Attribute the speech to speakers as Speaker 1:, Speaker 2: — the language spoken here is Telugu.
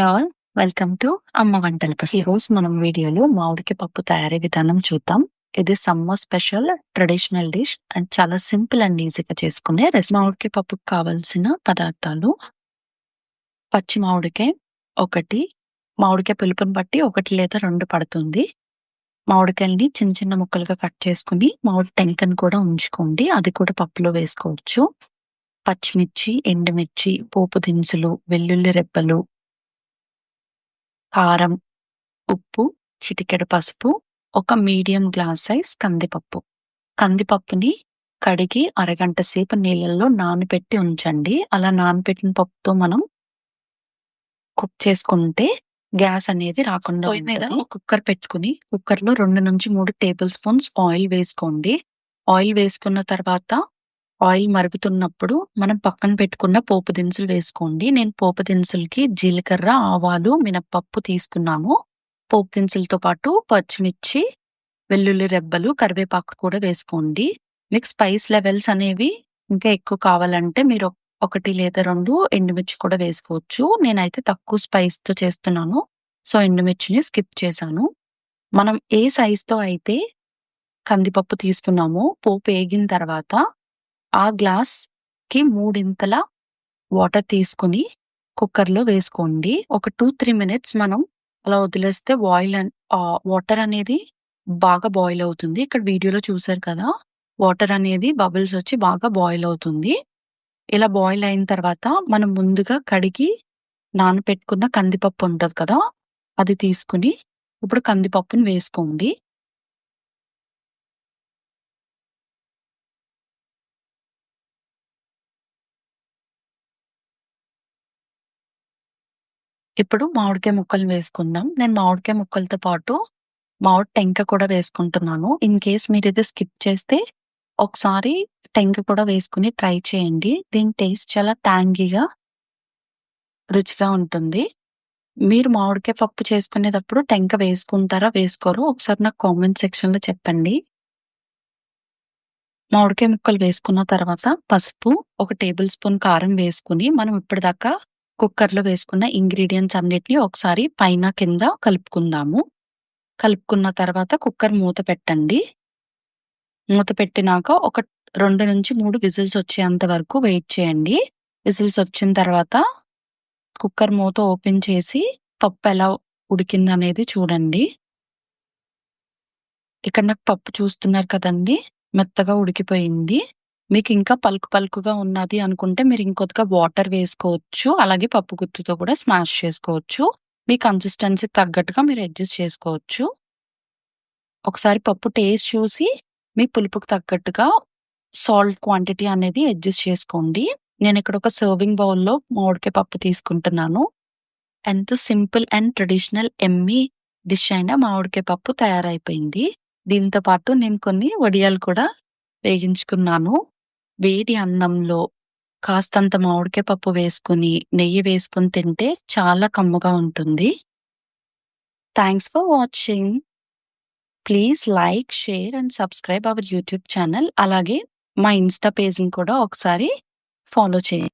Speaker 1: ఆల్. వెల్కమ్ టు అమ్మ వంటల పసి. ఈరోజు మనం వీడియోలో మామిడికాయ పప్పు తయారీ విధానం చూద్దాం. ఇది summer special traditional dish and చాలా సింపుల్ అండ్ ఈజీగా చేసుకునే రెసిపీ. మామిడికాయ పప్పుకు కావాల్సిన పదార్థాలు: పచ్చి మామిడికాయ 1, మామిడికాయ పులుపుని బట్టి 1 లేదా 2 పడుతుంది. మామిడికాయల్ని చిన్న చిన్న ముక్కలుగా కట్ చేసుకుని మామిడి టెంకను కూడా ఉంచుకోండి, అది కూడా పప్పులో వేసుకోవచ్చు. పచ్చిమిర్చి, ఎండుమిర్చి, పోపు దినుసులు, వెల్లుల్లి రెబ్బలు, కారం, ఉప్పు, చిటికెడు పసుపు, ఒక మీడియం గ్లాస్ సైజ్ కందిపప్పు. కందిపప్పుని కడిగి అరగంట సేపు నీళ్ళల్లో నానబెట్టి ఉంచండి. అలా నానబెట్టిన పప్పుతో మనం కుక్ చేసుకుంటే గ్యాస్ అనేది రాకుండా పొయ్యి మీద కుక్కర్ పెట్టుకుని కుక్కర్లో 2-3 టేబుల్ స్పూన్స్ ఆయిల్ వేసుకోండి. ఆయిల్ వేసుకున్న తర్వాత ఆయిల్ మరుగుతున్నప్పుడు మనం పక్కన పెట్టుకున్న పోపు దినుసులు వేసుకోండి. నేను పోపు దినుసులకి జీలకర్ర, ఆవాలు, మినపప్పు తీసుకున్నాను. పోపు దినుసులతో పాటు పచ్చిమిర్చి, వెల్లుల్లి రెబ్బలు, కరివేపాకు కూడా వేసుకోండి. మీకు స్పైస్ లెవెల్స్ అనేవి ఇంకా ఎక్కువ కావాలంటే మీరు 1 లేదా 2 ఎండుమిర్చి కూడా వేసుకోవచ్చు. నేనైతే తక్కువ స్పైస్‌తో చేస్తున్నాను. సో, ఎండుమిర్చిని స్కిప్ చేశాను. మనం ఏ సైజ్‌తో అయితే కందిపప్పు తీసుకున్నామో పోపు ఏగిన తర్వాత ఆ గ్లాస్‌కి 3 వాటర్ తీసుకొని కుక్కర్‌లో వేసుకోండి. ఒక 2-3 మినిట్స్ మనం అలా వదిలేస్తే వాటర్ అనేది బాగా బాయిల్ అవుతుంది. ఇక్కడ వీడియోలో చూసారు కదా! వాటర్ అనేది బబుల్స్ వచ్చి బాగా బాయిల్ అవుతుంది. ఇలా బాయిల్ అయిన తర్వాత మనం ముందుగా కడిగి నానపెట్టుకున్న కందిపప్పు ఉంటది కదా! అది తీసుకొని ఇప్పుడు కందిపప్పుని వేసుకోండి. ఇప్పుడు మామిడికాయ ముక్కలు వేసుకుందాం. నేను మామిడికాయ ముక్కలతో పాటు మామిడి టెంక కూడా వేసుకుంటున్నాను. ఇన్ కేస్ మీరిది స్కిప్ చేస్తే ఒకసారి టెంక కూడా వేసుకొని ట్రై చేయండి. దీని టేస్ట్ చాలా టాంగీగా, రుచిగా ఉంటుంది. మీరు మామిడికాయ పప్పు చేసుకునేటప్పుడు టెంక వేసుకుంటారా? వేసుకోరో? ఒకసారి నాకు కామెంట్ సెక్షన్‌లో చెప్పండి. మామిడికాయ ముక్కలు వేసుకున్న తర్వాత పసుపు, 1 టేబుల్ స్పూన్ కారం వేసుకొని మనం ఇప్పటిదాకా కుక్కర్‌లో వేసుకున్న ఇంగ్రీడియెంట్స్ అన్నిటిని ఒకసారి పైన, కింద కలుపుకుందాము. కలుపుకున్న తర్వాత కుక్కర్ మూత పెట్టండి. మూత పెట్టినాక ఒక 2-3 విజిల్స్ వచ్చేంత వరకు వెయిట్ చేయండి. విజిల్స్ వచ్చిన తర్వాత కుక్కర్ మూత ఓపెన్ చేసి పప్పు ఎలా ఉడికిందనేది చూడండి. ఇక్కడ నాకు పప్పు చూస్తున్నారు కదండీ! మెత్తగా ఉడికిపోయింది. మీకు ఇంకా పలుకు పలుకుగా ఉన్నది అనుకుంటే మీరు ఇంకొద్దిగా వాటర్ వేసుకోవచ్చు. అలాగే పప్పు గుత్తితో కూడా స్మాష్ చేసుకోవచ్చు. మీ కన్సిస్టెన్సీకి తగ్గట్టుగా మీరు అడ్జస్ట్ చేసుకోవచ్చు. ఒకసారి పప్పు టేస్ట్ చూసి మీ పులుపుకి తగ్గట్టుగా సాల్ట్ క్వాంటిటీ అనేది అడ్జస్ట్ చేసుకోండి. నేనిక్కడ ఒక సర్వింగ్ బౌల్‌లో మామిడికాయ పప్పు తీసుకుంటున్నాను. ఎంతో simple and traditional yummy dish అయిన మామిడికాయ పప్పు తయారైపోయింది. దీంతో పాటు నేను కొన్ని వడియాలు కూడా వేగించుకున్నాను. వేడి అన్నంలో కాస్తంత మామిడికాయ పప్పు వేసుకొని, నెయ్యి వేసుకొని తింటే చాలా కమ్మగా ఉంటుంది. Thanks for watching. Please like, share and subscribe our YouTube channel. అలాగే మా ఇన్‌స్టా పేజ్‌ని కూడా ఒకసారి ఫాలో చేయండి.